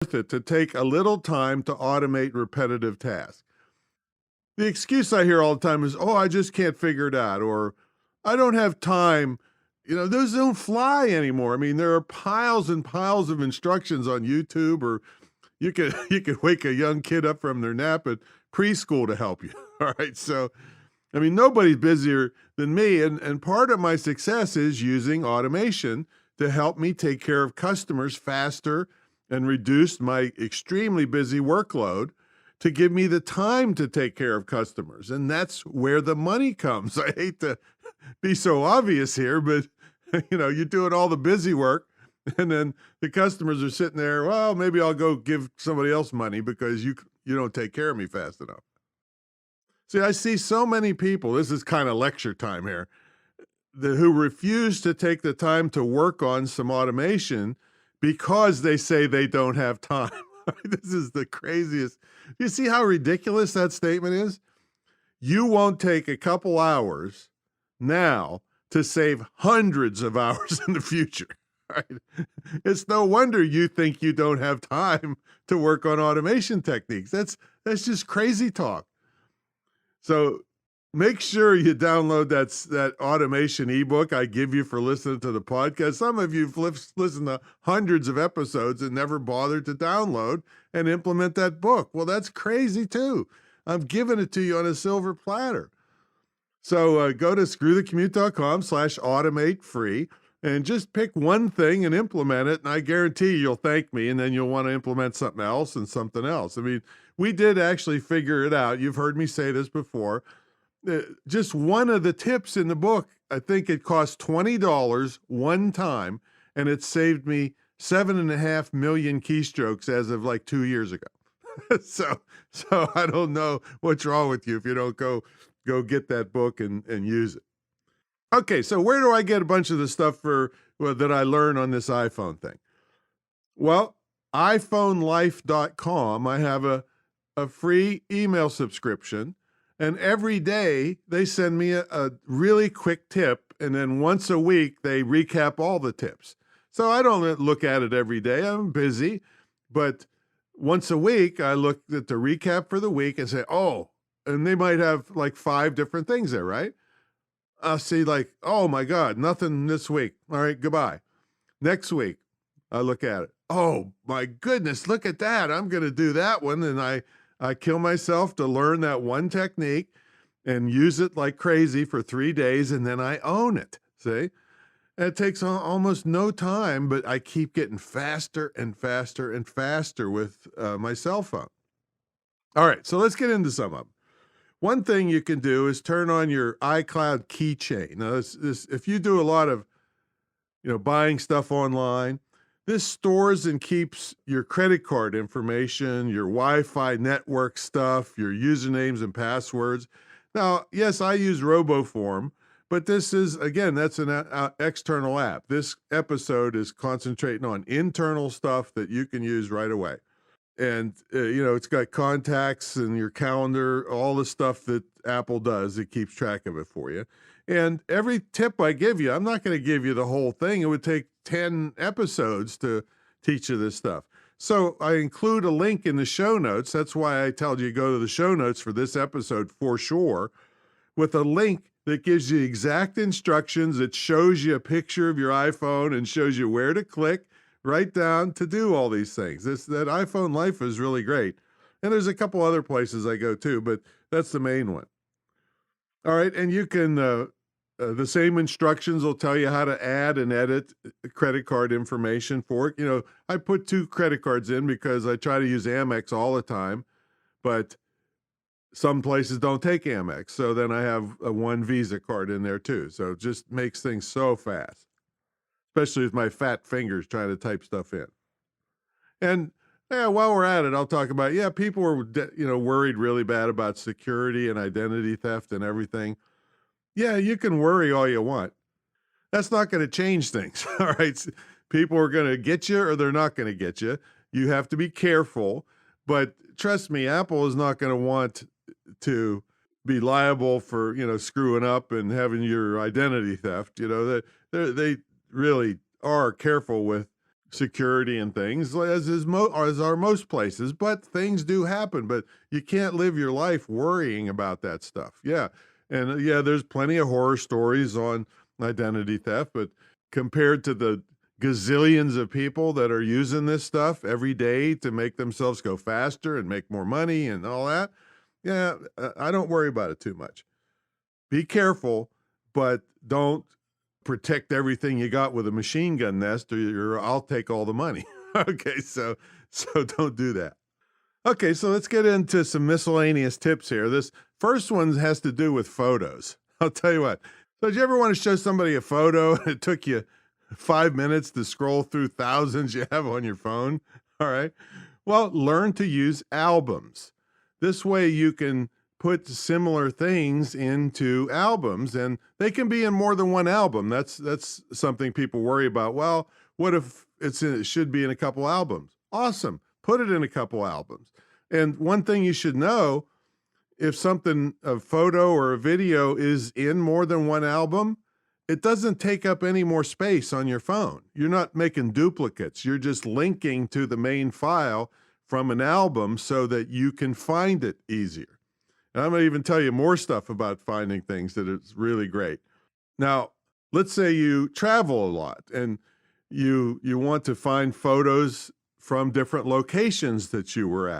worth it to take a little time to automate repetitive tasks. The excuse I hear all the time is, oh, I just can't figure it out, or I don't have time. Those don't fly anymore. I mean, there are piles and piles of instructions on YouTube, or you could you could wake a young kid up from their nap at preschool to help you. All right. So, I mean, nobody's busier than me. And part of my success is using automation to help me take care of customers faster and reduce my extremely busy workload to give me the time to take care of customers. And that's where the money comes. I hate to be so obvious here, but you're doing all the busy work, and then the customers are sitting there, well, maybe I'll go give somebody else money because you don't take care of me fast enough. See, I see so many people, this is kind of lecture time here, who refuse to take the time to work on some automation because they say they don't have time. This is the craziest. You see how ridiculous that statement is? You won't take a couple hours now to save hundreds of hours in the future. Right? It's no wonder you think you don't have time to work on automation techniques. That's just crazy talk. So make sure you download that automation ebook I give you for listening to the podcast. Some of you have listened to hundreds of episodes and never bothered to download and implement that book. Well, that's crazy too. I'm giving it to you on a silver platter. So go to screwthecommute.com/automate free and just pick one thing and implement it. And I guarantee you'll thank me, and then you'll want to implement something else and something else. I mean, we did actually figure it out. You've heard me say this before. Just one of the tips in the book, I think it cost $20 one time, and it saved me 7.5 million keystrokes as of like 2 years ago. So I don't know what's wrong with you if you don't go get that book and use it. Okay, so where do I get a bunch of the stuff that I learn on this iPhone thing? Well, iPhoneLife.com, I have a free email subscription, and every day they send me a really quick tip, and then once a week they recap all the tips. So I don't look at it every day. I'm busy, but once a week I look at the recap for the week and say, oh, and they might have like 5 different things there, right? I'll see like, oh my God, nothing this week. All right, goodbye. Next week, I look at it. Oh my goodness, look at that. I'm going to do that one. And I kill myself to learn that one technique and use it like crazy for 3 days. And then I own it. See? And it takes almost no time, but I keep getting faster and faster and faster with my cell phone. All right, so let's get into some of them. One thing you can do is turn on your iCloud Keychain. Now, if you do a lot of, buying stuff online, this stores and keeps your credit card information, your Wi-Fi network stuff, your usernames and passwords. Now, yes, I use RoboForm, but this is, again, that's an external app. This episode is concentrating on internal stuff that you can use right away. And, it's got contacts and your calendar, all the stuff that Apple does. It keeps track of it for you. And every tip I give you, I'm not going to give you the whole thing. It would take 10 episodes to teach you this stuff. So I include a link in the show notes. That's why I tell you go to the show notes for this episode for sure, with a link that gives you exact instructions. It shows you a picture of your iPhone and shows you where to click right down to do all these things. That iPhone Life is really great. And there's a couple other places I go to, but that's the main one. All right, and you can, the same instructions will tell you how to add and edit credit card information for it. I put 2 credit cards in because I try to use Amex all the time, but some places don't take Amex. So then I have a 1 Visa card in there too. So it just makes things so fast, especially with my fat fingers trying to type stuff in. And while we're at it, I'll talk about, people were, worried really bad about security and identity theft and everything. Yeah, you can worry all you want. That's not going to change things. All right. People are going to get you or they're not going to get you. You have to be careful. But trust me, Apple is not going to want to be liable for, screwing up and having your identity theft. They really are careful with security and things as are most places, but things do happen. But you can't live your life worrying about that stuff. Yeah. And yeah, there's plenty of horror stories on identity theft, but compared to the gazillions of people that are using this stuff every day to make themselves go faster and make more money and all that, yeah, I don't worry about it too much. Be careful, but don't protect everything you got with a machine gun nest, or I'll take all the money. Okay, so don't do that. Okay, so let's get into some miscellaneous tips here. This first one has to do with photos. I'll tell you what. So, did you ever want to show somebody a photo and it took you 5 minutes to scroll through thousands you have on your phone? All right. Well, learn to use albums. This way you can put similar things into albums, and they can be in more than one album. That's something people worry about. Well, what if it should be in a couple albums? Awesome. Put it in a couple albums. And one thing you should know, if something, a photo or a video is in more than one album, it doesn't take up any more space on your phone. You're not making duplicates. You're just linking to the main file from an album so that you can find it easier. And I'm going to even tell you more stuff about finding things that is really great. Now, let's say you travel a lot and you want to find photos from different locations that you were at.